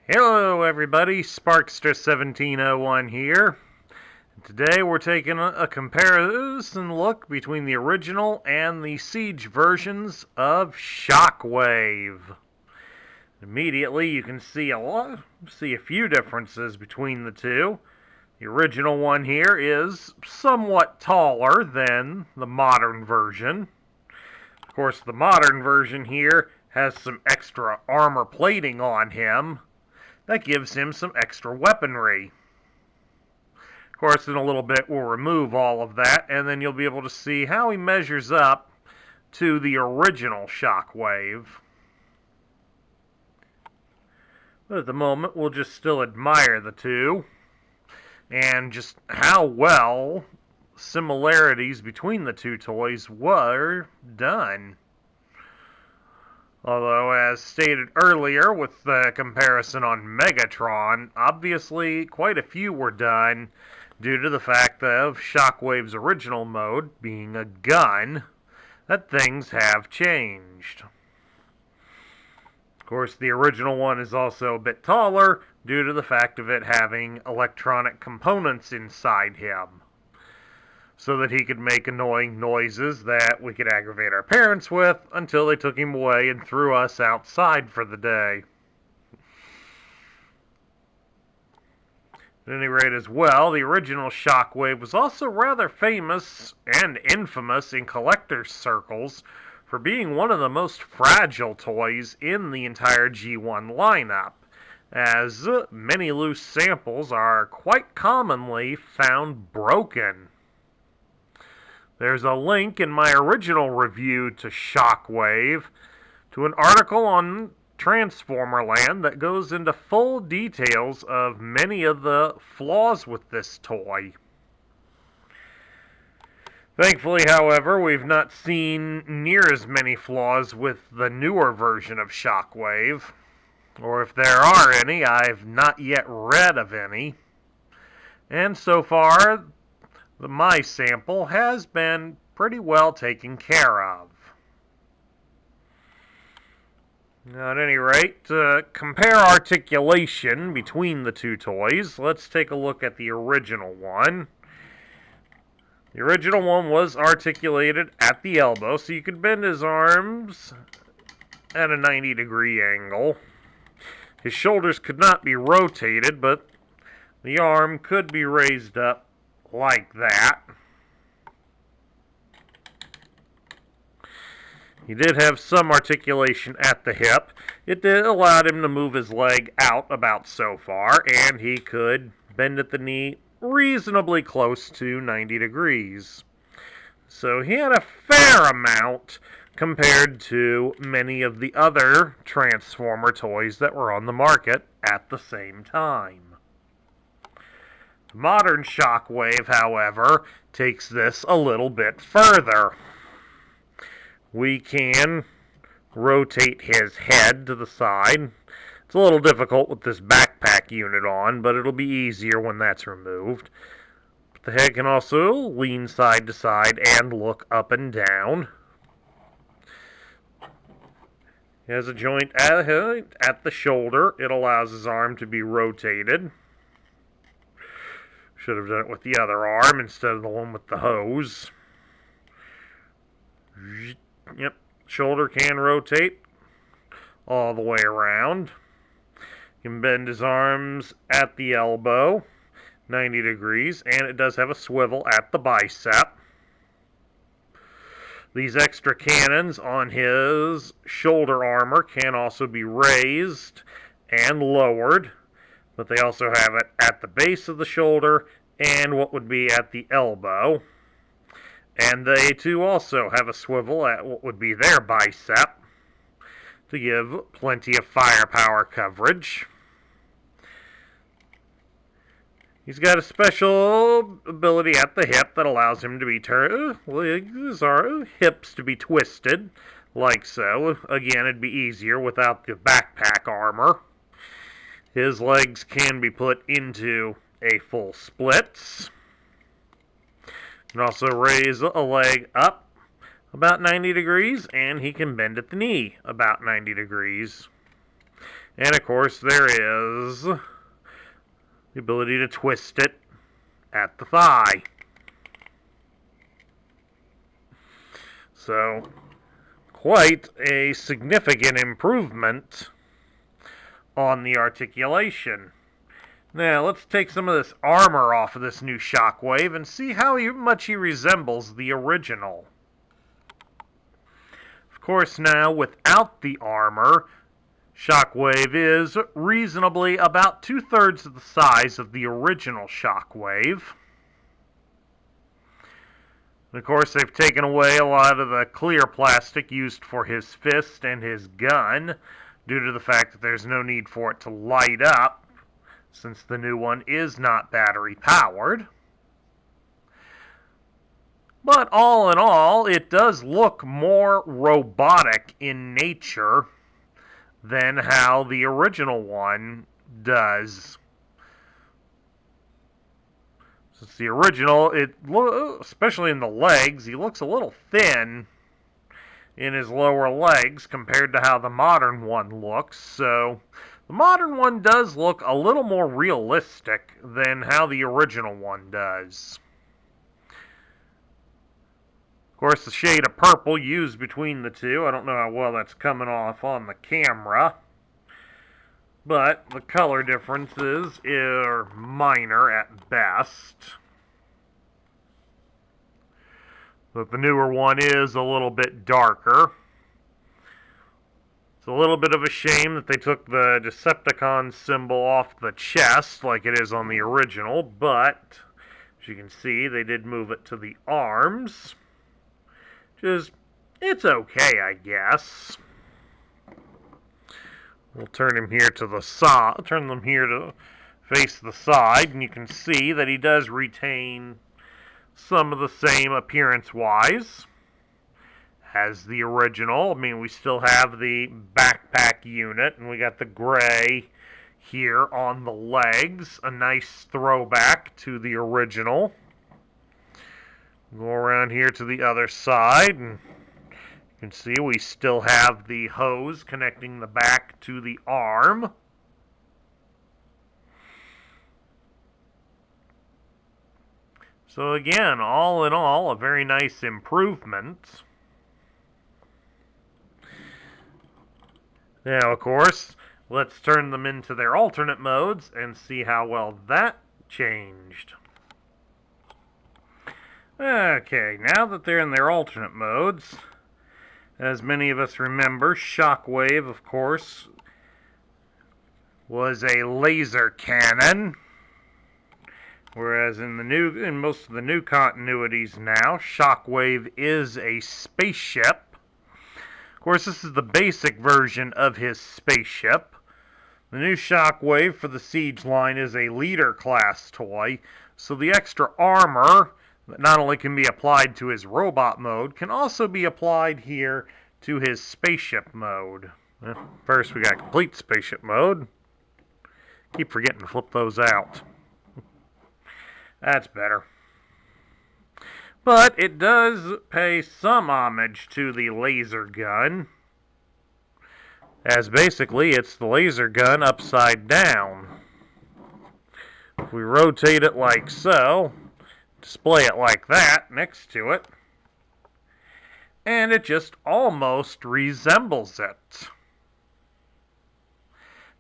Hello everybody, Sparkster1701 here. Today we're taking a comparison look between the original and the Siege versions of Shockwave. Immediately you can see a few differences between the two. The original one here is somewhat taller than the modern version. Of course, the modern version here has some extra armor plating on him that gives him some extra weaponry. Of course, in a little bit we'll remove all of that, and then you'll be able to see how he measures up to the original Shockwave. But at the moment, we'll just still admire the two, and just how well similarities between the two toys were done. Although, as stated earlier with the comparison on Megatron, obviously quite a few were done due to the fact of Shockwave's original mode being a gun, that things have changed. Of course, the original one is also a bit taller due to the fact of it having electronic components inside him, so that he could make annoying noises that we could aggravate our parents with until they took him away and threw us outside for the day. At any rate, as well, the original Shockwave was also rather famous and infamous in collectors' circles for being one of the most fragile toys in the entire G1 lineup, as many loose samples are quite commonly found broken. There's a link in my original review to Shockwave to an article on Transformerland that goes into full details of many of the flaws with this toy. Thankfully, however, we've not seen near as many flaws with the newer version of Shockwave, or if there are any, I've not yet read of any. And so far, my sample has been pretty well taken care of. Now, at any rate, to compare articulation between the two toys, let's take a look at the original one. The original one was articulated at the elbow, so you could bend his arms at a 90-degree angle. His shoulders could not be rotated, but the arm could be raised up like that. He did have some articulation at the hip. It did allow him to move his leg out about so far, and he could bend at the knee reasonably close to 90 degrees. So he had a fair amount compared to many of the other Transformer toys that were on the market at the same time. Modern Shockwave, however, takes this a little bit further. We can rotate his head to the side. It's a little difficult with this backpack unit on, but it'll be easier when that's removed. But the head can also lean side to side and look up and down. He has a joint at the shoulder. It allows his arm to be rotated. Should have done it with the other arm instead of the one with the hose. Yep, shoulder can rotate all the way around. You can bend his arms at the elbow, 90 degrees, and it does have a swivel at the bicep. These extra cannons on his shoulder armor can also be raised and lowered, but they also have it at the base of the shoulder and what would be at the elbow. And they too also have a swivel at what would be their bicep to give plenty of firepower coverage. He's got a special ability at the hip that allows him to be his hips to be twisted, like so. Again, it'd be easier without the backpack armor. His legs can be put into a full splits. You can also raise a leg up about 90 degrees, and he can bend at the knee about 90 degrees. And of course there is the ability to twist it at the thigh. So, quite a significant improvement on the articulation. Now, let's take some of this armor off of this new Shockwave and see how much he resembles the original. Of course, now, without the armor, Shockwave is reasonably about 2/3 of the size of the original Shockwave. And of course, they've taken away a lot of the clear plastic used for his fist and his gun, due to the fact that there's no need for it to light up, since the new one is not battery powered. But all in all, it does look more robotic in nature than how the original one does. Since the original, especially in the legs, he looks a little thin in his lower legs compared to how the modern one looks. So the modern one does look a little more realistic than how the original one does. Of course, the shade of purple used between the two, I don't know how well that's coming off on the camera, but the color differences are minor at best. But the newer one is a little bit darker. It's a little bit of a shame that they took the Decepticon symbol off the chest like it is on the original, but as you can see, they did move it to the arms. It's okay, I guess. We'll turn him here to the side, turn them here to face the side, and you can see that he does retain some of the same appearance-wise as the original. I mean, we still have the backpack unit, and we got the gray here on the legs, a nice throwback to the original. Go around here to the other side, and you can see we still have the hose connecting the back to the arm. So again, all in all, a very nice improvement. Now, of course, let's turn them into their alternate modes and see how well that changed. Okay, now that they're in their alternate modes, as many of us remember, Shockwave, of course, was a laser cannon, whereas in most of the new continuities now, Shockwave is a spaceship. Of course, this is the basic version of his spaceship. The new Shockwave for the Siege line is a leader class toy, so the extra armor that not only can be applied to his robot mode, can also be applied here to his spaceship mode. First, we got complete spaceship mode. Keep forgetting to flip those out. That's better. But it does pay some homage to the laser gun, as basically it's the laser gun upside down. If we rotate it like so, display it like that next to it, and it just almost resembles it.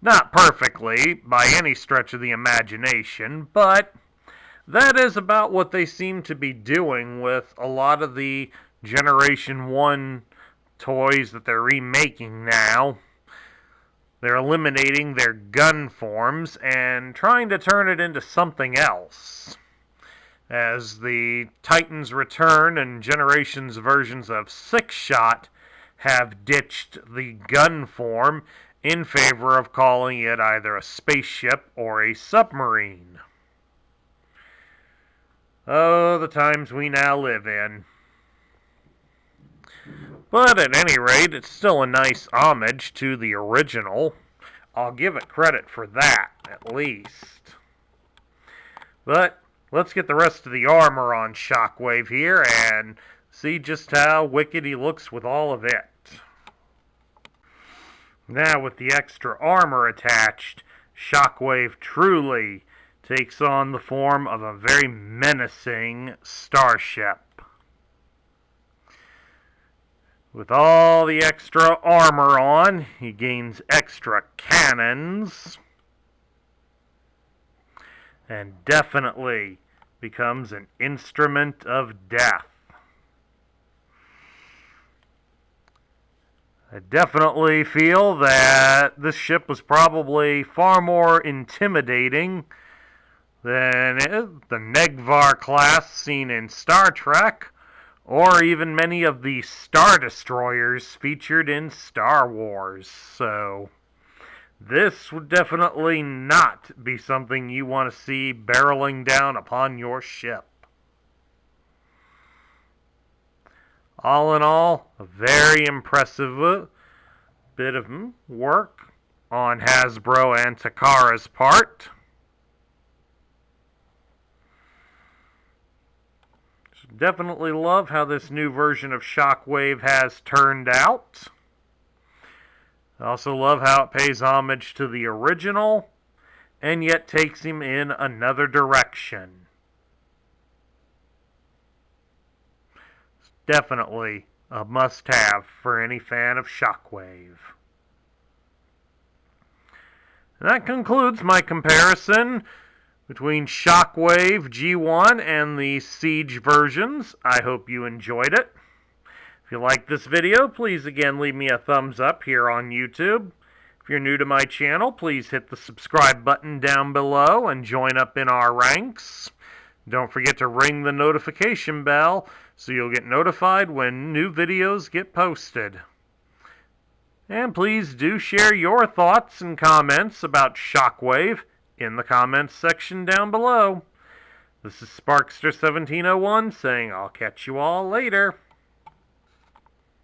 Not perfectly, by any stretch of the imagination, but that is about what they seem to be doing with a lot of the Generation 1 toys that they're remaking now. They're eliminating their gun forms and trying to turn it into something else. As the Titans Return and Generations versions of Six-Shot have ditched the gun form in favor of calling it either a spaceship or a submarine. Oh, the times we now live in. But at any rate, it's still a nice homage to the original. I'll give it credit for that, at least. But let's get the rest of the armor on Shockwave here and see just how wicked he looks with all of it. Now, with the extra armor attached, Shockwave truly takes on the form of a very menacing starship. With all the extra armor on, he gains extra cannons, and definitely becomes an instrument of death. I definitely feel that this ship was probably far more intimidating than the Negvar class seen in Star Trek, or even many of the Star Destroyers featured in Star Wars. So this would definitely not be something you want to see barreling down upon your ship. All in all, a very impressive bit of work on Hasbro and Takara's part. Definitely love how this new version of Shockwave has turned out. I also love how it pays homage to the original, and yet takes him in another direction. It's definitely a must-have for any fan of Shockwave. And that concludes my comparison between Shockwave G1 and the Siege versions. I hope you enjoyed it. If you liked this video, please again leave me a thumbs up here on YouTube. If you're new to my channel, please hit the subscribe button down below and join up in our ranks. Don't forget to ring the notification bell so you'll get notified when new videos get posted. And please do share your thoughts and comments about Shockwave in the comments section down below. This is Sparkster1701 saying I'll catch you all later.